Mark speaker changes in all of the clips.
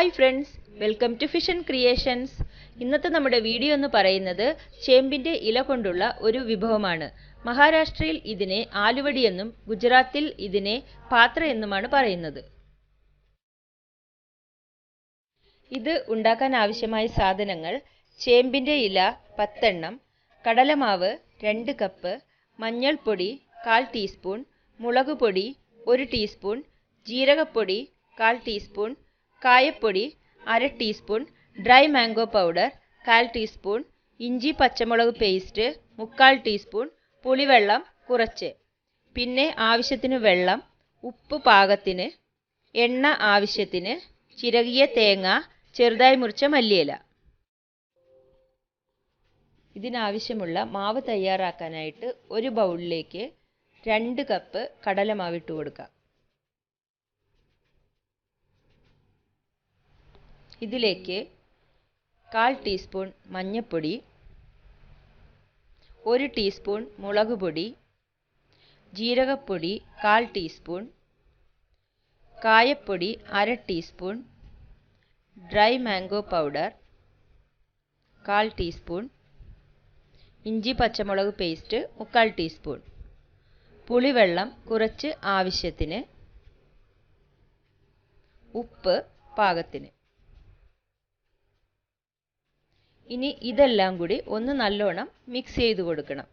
Speaker 1: Hi friends, welcome to fish and creations. ഇന്നത്തെ നമ്മുടെ video എന്ന് പറയുന്നത് ചേമ്പിൻ്റെ ഇല കൊണ്ടുള്ള ഒരു വിഭവമാണ്. മഹാരാഷ്ട്രയിൽ ഇതിനെ ആലുവടി എന്നും ഗുജറാത്തിൽ ഇതിനെ പാത്ര എന്നുമാണ് പറയുന്നത്. ഇത് ഉണ്ടാക്കാൻ ആവശ്യമായ സാധനങ്ങൾ: ചേമ്പിൻ്റെ ഇല 10 എണ്ണം, കടലമാവ് 2 കപ്പ്, മഞ്ഞൾപ്പൊടി 1/4 ടീസ്പൂൺ, മുളക് പൊടി 1 ടീസ്പൂൺ, ജീരകപ്പൊടി 1/4 ടീസ്പൂൺ, കായപ്പൊടി 1/2 teaspoon, dry mango powder 1/4 teaspoon, ഇഞ്ചി പച്ചമുളക് പേസ്റ്റ് 3/4 ടീസ്പൂൺ, പുളിവെള്ളം കുറച്ച്, പിന്നെ ആവശ്യത്തിന് വെള്ളം, ഉപ്പ് പാകത്തിന്, എണ്ണ ആവശ്യത്തിന്, ചിരകിയ തേങ്ങ, ചെറുതായി മുറിച്ച മല്ലിയില. ഇതിനാവശ്യമുള്ള മാവ് തയ്യാറാക്കാനായിട്ട് ഒരു ബൗളിലേക്ക് 2 കപ്പ് കടലമാവ് ഇട്ട് കൊടുക്കാം. ഇതിലേക്ക് 1/4 ടീസ്പൂൺ മഞ്ഞൾപ്പൊടി, 1 ടീസ്പൂൺ മുളക് പൊടി, ജീരകപ്പൊടി 1/4 ടീസ്പൂൺ, കായപ്പൊടി 1/2 teaspoon, dry mango powder 1/4 teaspoon, ഇഞ്ചി പച്ചമുളക് പേസ്റ്റ് 3/4 ടീസ്പൂൺ, പുളിവെള്ളം കുറച്ച് ആവശ്യത്തിന്, ഉപ്പ് പാകത്തിന്. ഇനി ഇതെല്ലാം കൂടി ഒന്ന് നല്ലോണം മിക്സ് ചെയ്ത് കൊടുക്കണം.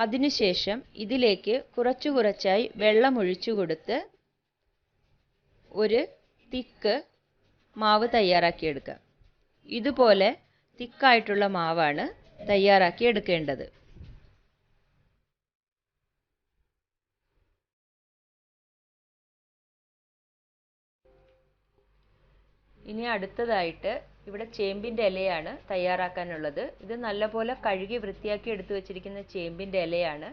Speaker 1: അതിനുശേഷം ഇതിലേക്ക് കുറച്ചായി വെള്ളം ഒഴിച്ചു കൊടുത്ത് ഒരു തിക്ക് മാവ് തയ്യാറാക്കിയെടുക്കാം. ഇതുപോലെ തിക്കായിട്ടുള്ള മാവാണ് തയ്യാറാക്കി എടുക്കേണ്ടത്. ഇനി അടുത്തതായിട്ട് ഇവിടെ ചേമ്പിൻ്റെ ഇലയാണ് തയ്യാറാക്കാനുള്ളത്. ഇത് നല്ലപോലെ കഴുകി വൃത്തിയാക്കി എടുത്തു വെച്ചിരിക്കുന്ന ചേമ്പിൻ്റെ ഇലയാണ്.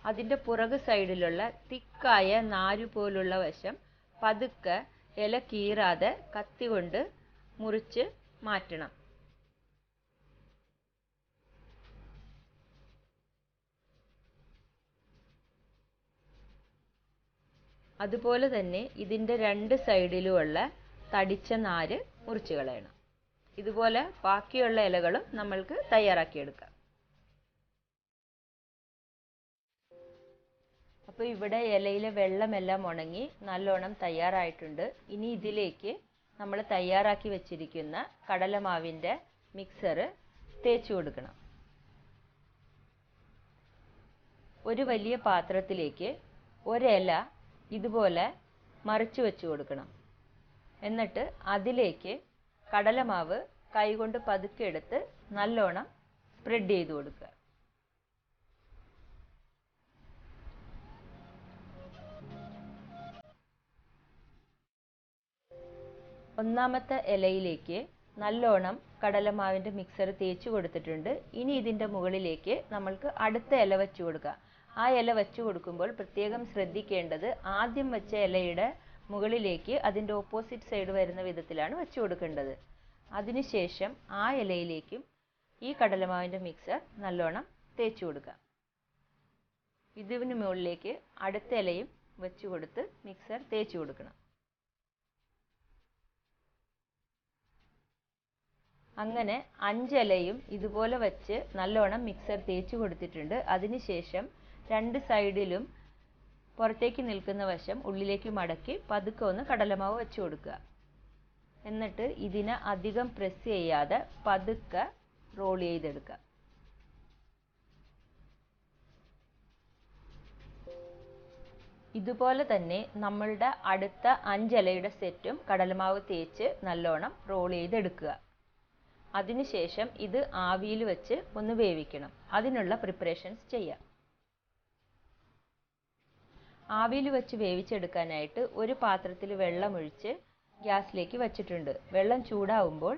Speaker 1: അതിൻ്റെ പുറകു സൈഡിലുള്ള തിക്കായ നാരു പോലുള്ള വശം പതുക്കെ ഇല കീറാതെ കത്തി കൊണ്ട് മുറിച്ച് മാറ്റണം. അതുപോലെ തന്നെ ഇതിൻ്റെ 2 സൈഡിലുമുള്ള തടിച്ച നാര് മുറിച്ച് കളയണം. ഇതുപോലെ ബാക്കിയുള്ള ഇലകളും നമ്മൾക്ക് തയ്യാറാക്കിയെടുക്കാം. അപ്പോൾ ഇവിടെ ഇലയിലെ വെള്ളമെല്ലാം ഉണങ്ങി നല്ലോണം തയ്യാറായിട്ടുണ്ട്. ഇനി ഇതിലേക്ക് നമ്മൾ തയ്യാറാക്കി വെച്ചിരിക്കുന്ന കടലമാവിൻ്റെ മിക്സർ തേച്ച് കൊടുക്കണം. ഒരു വലിയ പാത്രത്തിലേക്ക് ഒരില ഇതുപോലെ മറിച്ച് വെച്ച് കൊടുക്കണം. എന്നിട്ട് അതിലേക്ക് കടലമാവ് കൈകൊണ്ട് പതുക്കെ എടുത്ത് നല്ലോണം സ്പ്രെഡ് ചെയ്ത് കൊടുക്കുക. ഒന്നാമത്തെ ഇലയിലേക്ക് നല്ലോണം കടലമാവിൻ്റെ മിക്സർ തേച്ച് കൊടുത്തിട്ടുണ്ട്. ഇനി ഇതിൻ്റെ മുകളിലേക്ക് നമ്മൾക്ക് അടുത്ത ഇല വെച്ച് കൊടുക്കാം. ആ ഇല വെച്ച് കൊടുക്കുമ്പോൾ പ്രത്യേകം ശ്രദ്ധിക്കേണ്ടത് ആദ്യം വെച്ച ഇലയുടെ മുകളിലേക്ക് അതിൻ്റെ ഓപ്പോസിറ്റ് സൈഡ് വരുന്ന വിധത്തിലാണ് വെച്ച് കൊടുക്കേണ്ടത്. അതിനുശേഷം ആ ഇലയിലേക്കും ഈ കടലമാവിൻ്റെ മിക്സർ നല്ലോണം തേച്ച് കൊടുക്കാം. ഇതിന് മുകളിലേക്ക് അടുത്ത ഇലയും വെച്ച് കൊടുത്ത് മിക്സർ തേച്ച് കൊടുക്കണം. അങ്ങനെ 5 ഇലയും ഇതുപോലെ വെച്ച് നല്ലോണം മിക്സർ തേച്ച് കൊടുത്തിട്ടുണ്ട്. അതിനുശേഷം 2 സൈഡിലും പുറത്തേക്ക് നിൽക്കുന്ന വശം ഉള്ളിലേക്ക് മടക്കി പതുക്കെ ഒന്ന് കടലമാവ് വെച്ച് കൊടുക്കുക. എന്നിട്ട് ഇതിനെ അധികം പ്രസ് ചെയ്യാതെ പതുക്കെ റോൾ ചെയ്തെടുക്കുക. ഇതുപോലെ തന്നെ നമ്മളുടെ അടുത്ത 5 ഇലയുടെ സെറ്റും കടലമാവ് തേച്ച് നല്ലോണം റോൾ ചെയ്തെടുക്കുക. അതിനുശേഷം ഇത് ആവിയിൽ വെച്ച് ഒന്ന് വേവിക്കണം. അതിനുള്ള പ്രിപ്പറേഷൻസ് ചെയ്യാം. ആവിയിൽ വെച്ച് വേവിച്ചെടുക്കാനായിട്ട് ഒരു പാത്രത്തിൽ വെള്ളം ഒഴിച്ച് ഗ്യാസിലേക്ക് വച്ചിട്ടുണ്ട്. വെള്ളം ചൂടാവുമ്പോൾ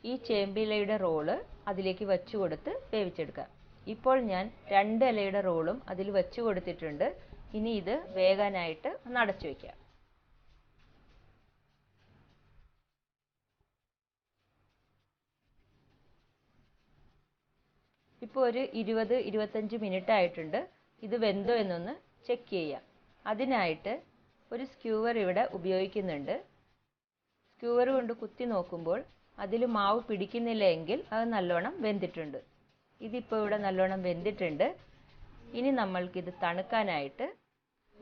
Speaker 1: ഈ ചേമ്പിലയുടെ റോള് അതിലേക്ക് വെച്ച് കൊടുത്ത് വേവിച്ചെടുക്കാം. ഇപ്പോൾ ഞാൻ 2 ഇലയുടെ റോളും അതിൽ വെച്ച് കൊടുത്തിട്ടുണ്ട്. ഇനി ഇത് വേകാനായിട്ട് ഒന്ന് അടച്ചു വയ്ക്കാം. ഇപ്പോൾ ഒരു 20-25 മിനിറ്റ് ആയിട്ടുണ്ട്. ഇത് വെന്തോ എന്നൊന്ന് ചെക്ക് ചെയ്യാം. അതിനായിട്ട് ഒരു സ്ക്യൂവർ ഇവിടെ ഉപയോഗിക്കുന്നുണ്ട്. സ്ക്യൂവർ കൊണ്ട് കുത്തി നോക്കുമ്പോൾ അതിൽ മാവ് പിടിക്കുന്നില്ല എങ്കിൽ അത് നല്ലോണം വെന്തിട്ടുണ്ട്. ഇതിപ്പോൾ ഇവിടെ നല്ലോണം വെന്തിട്ടുണ്ട്. ഇനി നമ്മൾക്കിത് തണുക്കാനായിട്ട്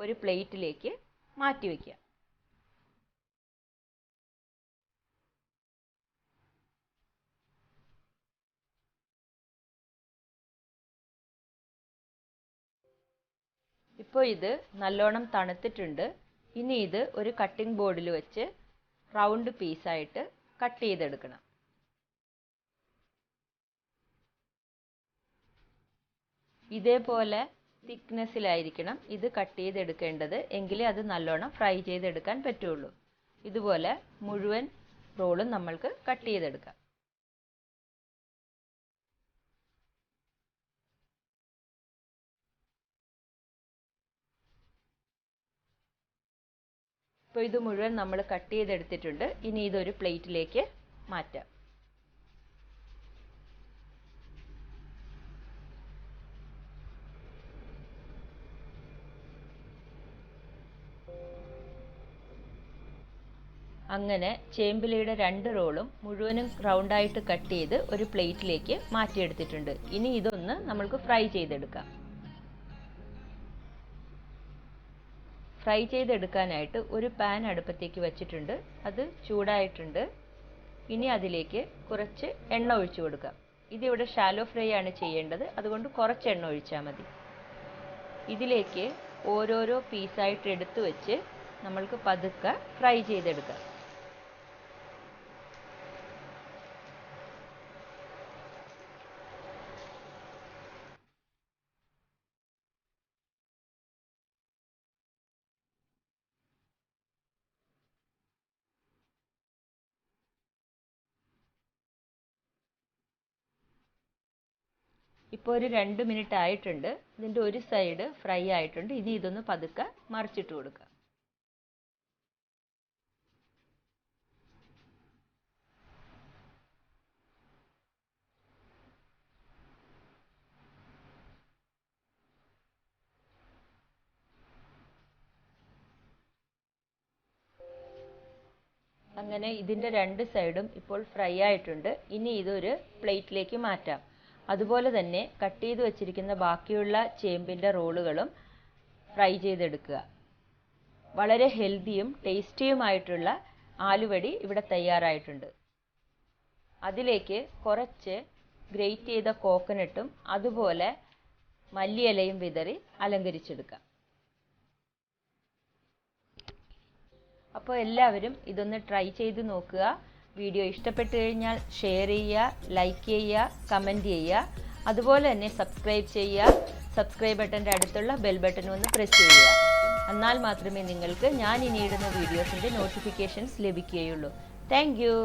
Speaker 1: ഒരു പ്ലേറ്റിലേക്ക് മാറ്റി വയ്ക്കാം. ഇപ്പോൾ ഇത് നല്ലോണം തണുത്തിട്ടുണ്ട്. ഇനി ഇത് ഒരു കട്ടിംഗ് ബോർഡിൽ വെച്ച് റൗണ്ട് പീസായിട്ട് കട്ട് ചെയ്തെടുക്കണം. ഇതേപോലെ തിക്നെസ്സിലായിരിക്കണം ഇത് കട്ട് ചെയ്തെടുക്കേണ്ടത്. എങ്കിലേ അത് നല്ലോണം ഫ്രൈ ചെയ്തെടുക്കാൻ പറ്റുള്ളൂ. ഇതുപോലെ മുഴുവൻ റോളും നമ്മൾക്ക് കട്ട് ചെയ്തെടുക്കാം. ഇപ്പോൾ ഇത് മുഴുവൻ നമ്മൾ കട്ട് ചെയ്തെടുത്തിട്ടുണ്ട്. ഇനി ഇതൊരു പ്ലേറ്റിലേക്ക് മാറ്റാം. അങ്ങനെ ചേമ്പിലയുടെ 2 റോളും മുഴുവനും റൗണ്ടായിട്ട് കട്ട് ചെയ്ത് ഒരു പ്ലേറ്റിലേക്ക് മാറ്റിയെടുത്തിട്ടുണ്ട്. ഇനി ഇതൊന്ന് നമ്മൾക്ക് ഫ്രൈ ചെയ്തെടുക്കാം. ഫ്രൈ ചെയ്തെടുക്കാനായിട്ട് ഒരു പാൻ അടുപ്പത്തേക്ക് വെച്ചിട്ടുണ്ട്. അത് ചൂടായിട്ടുണ്ട്. ഇനി അതിലേക്ക് കുറച്ച് എണ്ണ ഒഴിച്ചു കൊടുക്കാം. ഇതിവിടെ ഷാലോ ഫ്രൈ ആണ് ചെയ്യേണ്ടത്. അതുകൊണ്ട് കുറച്ച് എണ്ണ ഒഴിച്ചാൽ മതി. ഇതിലേക്ക് ഓരോരോ പീസായിട്ട് എടുത്തു വെച്ച് നമ്മൾക്ക് പതുക്കെ ഫ്രൈ ചെയ്തെടുക്കാം. ഇപ്പോൾ ഒരു 2 മിനിറ്റ് ആയിട്ടുണ്ട്. ഇതിൻ്റെ ഒരു സൈഡ് ഫ്രൈ ആയിട്ടുണ്ട്. ഇനി ഇതൊന്ന് പതുക്കെ മറിച്ചിട്ട് കൊടുക്കുക. അങ്ങനെ ഇതിൻ്റെ 2 സൈഡും ഇപ്പോൾ ഫ്രൈ ആയിട്ടുണ്ട്. ഇനി ഇതൊരു പ്ലേറ്റിലേക്ക് മാറ്റാം. അതുപോലെ തന്നെ കട്ട് ചെയ്ത് വെച്ചിരിക്കുന്ന ബാക്കിയുള്ള ചേമ്പിൻ്റെ റോളുകളും ഫ്രൈ ചെയ്തെടുക്കുക. വളരെ ഹെൽത്തിയും ടേസ്റ്റിയുമായിട്ടുള്ള ആലുവടി ഇവിടെ തയ്യാറായിട്ടുണ്ട്. അതിലേക്ക് കുറച്ച് ഗ്രേറ്റ് ചെയ്ത കോക്കനട്ടും അതുപോലെ മല്ലിയിലയും വിതറി അലങ്കരിച്ചെടുക്കാം. അപ്പോൾ എല്ലാവരും ഇതൊന്ന് ട്രൈ ചെയ്ത് നോക്കുക. വീഡിയോ ഇഷ്ടപ്പെട്ടു കഴിഞ്ഞാൽ ഷെയർ ചെയ്യുക, ലൈക്ക് ചെയ്യുക, കമൻറ്റ് ചെയ്യുക. അതുപോലെ തന്നെ സബ്സ്ക്രൈബ് ചെയ്യുക. സബ്സ്ക്രൈബ് ബട്ടൻ്റെ അടുത്തുള്ള ബെൽ ബട്ടൺ ഒന്ന് പ്രസ് ചെയ്യുക. എന്നാൽ മാത്രമേ നിങ്ങൾക്ക് ഞാൻ ഇനി ഇടുന്ന വീഡിയോസിൻ്റെ നോട്ടിഫിക്കേഷൻസ് ലഭിക്കുകയുള്ളൂ. Thank you.